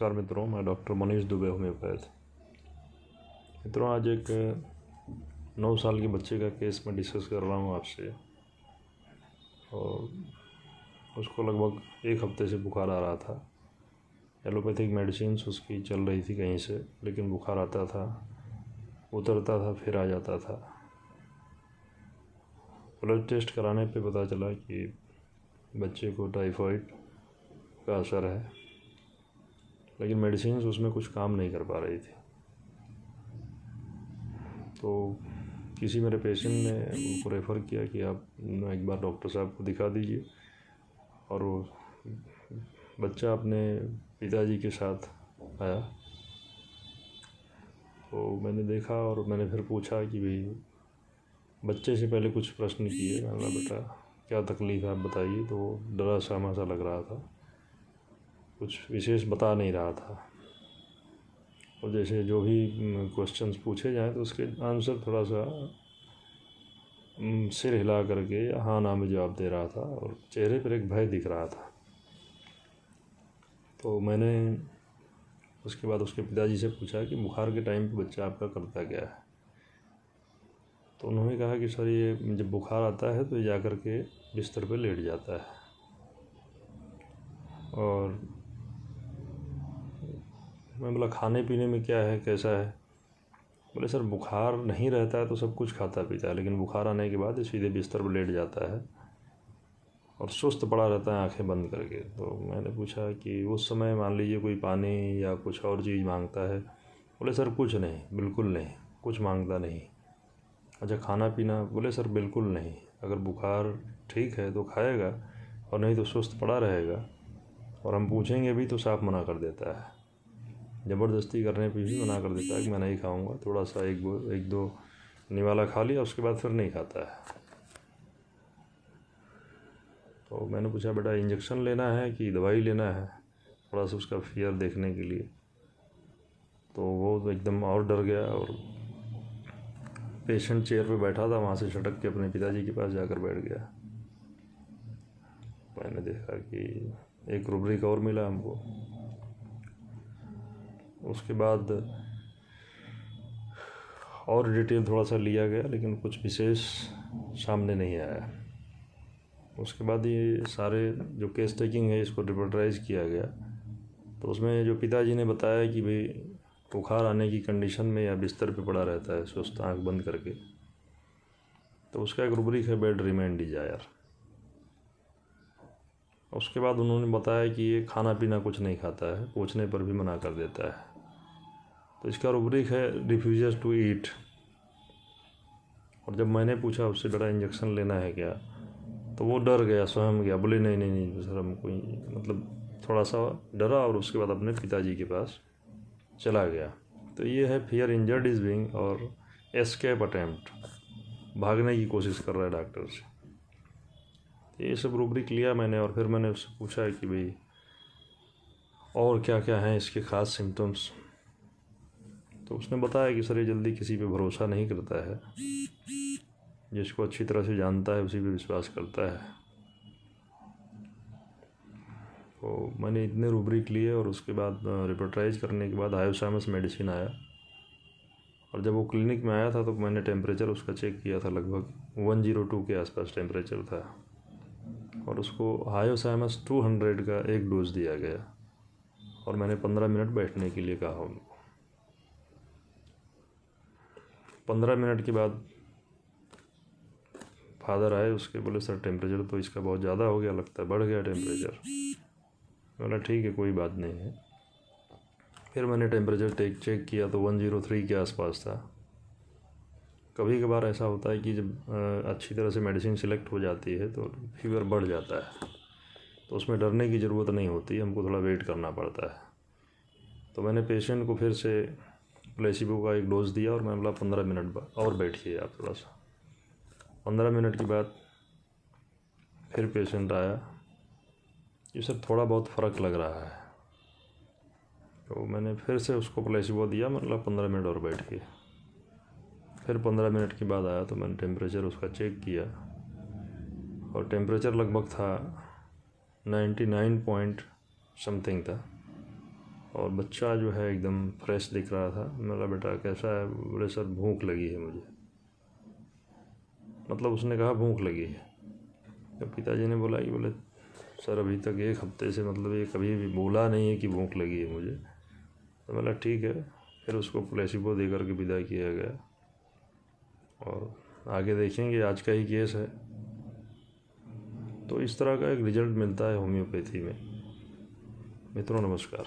नमस्कार मित्रों, मैं डॉक्टर मनीष दुबे, होम्योपैथ। मित्रों, आज एक 9 साल के बच्चे का केस मैं डिस्कस कर रहा हूँ आपसे। और उसको लगभग 1 हफ्ते से बुखार आ रहा था। एलोपैथिक मेडिसिन्स उसकी चल रही थी कहीं से, लेकिन बुखार आता था, उतरता था, फिर आ जाता था। ब्लड टेस्ट कराने पे पता चला कि बच्चे को टाइफाइड का असर है, लेकिन मेडिसिन्स उसमें कुछ काम नहीं कर पा रही थी। तो किसी मेरे पेशेंट ने उनको रेफ़र किया कि आप एक बार डॉक्टर साहब को दिखा दीजिए। और वो बच्चा अपने पिताजी के साथ आया। तो मैंने देखा और मैंने फिर पूछा कि भाई, बच्चे से पहले कुछ प्रश्न किए। मैंने कहा, बेटा क्या तकलीफ़ है आप बताइए। तो डरा सहमा सा लग रहा था, कुछ विशेष बता नहीं रहा था। और जैसे जो भी क्वेश्चंस पूछे जाएँ तो उसके आंसर थोड़ा सा सिर हिला करके या हाँ ना में जवाब दे रहा था, और चेहरे पर एक भय दिख रहा था। तो मैंने उसके बाद उसके पिताजी से पूछा कि बुखार के टाइम पे बच्चा आपका करता क्या है। तो उन्होंने कहा कि सर, ये जब बुखार आता है तो ये जाकर के बिस्तर पे लेट जाता है। और मैं बोला, खाने पीने में क्या है, कैसा है। बोले, सर बुखार नहीं रहता है तो सब कुछ खाता पीता है, लेकिन बुखार आने के बाद सीधे बिस्तर पर लेट जाता है और सुस्त पड़ा रहता है आंखें बंद करके। तो मैंने पूछा कि उस समय मान लीजिए कोई पानी या कुछ और चीज़ मांगता है। बोले, सर कुछ नहीं, बिल्कुल नहीं, कुछ मांगता नहीं। अच्छा, खाना पीना? बोले, सर बिल्कुल नहीं। अगर बुखार ठीक है तो खाएगा, और नहीं तो सुस्त पड़ा रहेगा। और हम पूछेंगे भी तो साफ मना कर देता है, ज़बरदस्ती करने पे भी मना कर देता है कि मैं नहीं खाऊंगा। थोड़ा सा एक दो निवाला खा लिया, उसके बाद फिर नहीं खाता है। तो मैंने पूछा, बेटा इंजेक्शन लेना है कि दवाई लेना है, थोड़ा सा उसका फियर देखने के लिए। तो वो तो एकदम और डर गया, और पेशेंट चेयर पे बैठा था, वहाँ से छटक के अपने पिताजी के पास जाकर बैठ गया। मैंने देखा कि एक रुब्रिक और मिला हमको। उसके बाद और डिटेल थोड़ा सा लिया गया, लेकिन कुछ विशेष सामने नहीं आया। उसके बाद ये सारे जो केस टेकिंग है, इसको रिपोर्टराइज किया गया। तो उसमें जो पिताजी ने बताया कि भाई, बुखार आने की कंडीशन में या बिस्तर पे पड़ा रहता है सुस्त आँख बंद करके, तो उसका एक रुब्रिक है, बेड रिमेन डिजायर। उसके बाद उन्होंने बताया कि ये खाना पीना कुछ नहीं खाता है, पूछने पर भी मना कर देता है। तो इसका रुब्रिक है, रिफ्यूजेस टू ईट। और जब मैंने पूछा उससे, बेटा इंजेक्शन लेना है क्या, तो वो डर गया, सहम गया। बोले, नहीं नहीं नहीं सर, हम कोई मतलब थोड़ा सा डरा, और उसके बाद अपने पिताजी के पास चला गया। तो ये है फियर इंजर्ड इज बीइंग और एस्केप अटेम्प्ट, भागने की कोशिश कर रहा है डॉक्टर से। तो ये सब रुब्रिक लिया मैंने, और फिर मैंने उससे पूछा कि भाई और क्या क्या हैं इसके ख़ास सिम्टम्स। तो उसने बताया कि सर, ये जल्दी किसी पे भरोसा नहीं करता है, जिसको अच्छी तरह से जानता है उसी पे विश्वास करता है। तो मैंने इतने रुब्रिक लिए, और उसके बाद रिपोर्टराइज करने के बाद हायोसामस मेडिसिन आया। और जब वो क्लिनिक में आया था तो मैंने टेम्परेचर उसका चेक किया था, लगभग 102 के आसपास टेम्परेचर था। और उसको हायोसामस 200 का एक डोज दिया गया, और मैंने 15 मिनट बैठने के लिए कहा उनको। 15 मिनट के बाद फादर आए उसके, बोले, सर टेम्परेचर तो इसका बहुत ज़्यादा हो गया, लगता है बढ़ गया टेम्परेचर। बोला, ठीक है, कोई बात नहीं है। फिर मैंने टेम्परेचर चेक किया तो 103 के आसपास था। कभी कभार ऐसा होता है कि जब अच्छी तरह से मेडिसिन सिलेक्ट हो जाती है तो फीवर बढ़ जाता है, तो उसमें डरने की ज़रूरत नहीं होती, हमको थोड़ा वेट करना पड़ता है। तो मैंने पेशेंट को फिर से प्लेसिबो का एक डोज दिया, और मैं बोला 15 मिनट और बैठिए आप थोड़ा सा। 15 मिनट के बाद फिर पेशेंट आया कि सर थोड़ा बहुत फ़र्क लग रहा है। तो मैंने फिर से उसको प्लेसिबो दिया, मतलब 15 मिनट और बैठ के। फिर 15 मिनट के बाद आया तो मैंने टेम्परेचर उसका चेक किया, और टेम्परेचर लगभग था 99 पॉइंट समथिंग था। और बच्चा जो है एकदम फ्रेश दिख रहा था। मेरा बेटा कैसा है? बोले सर भूख लगी है मुझे। मतलब उसने कहा भूख लगी है। तो पिताजी ने बोला कि बोले सर अभी तक 1 हफ्ते से मतलब ये कभी भी बोला नहीं है कि भूख लगी है मुझे। तो बोला ठीक है। फिर उसको प्लेसिबो दे करके विदा किया गया और आगे देखेंगे, आज का ही केस है। तो इस तरह का एक रिजल्ट मिलता है होम्योपैथी में। मित्रों नमस्कार।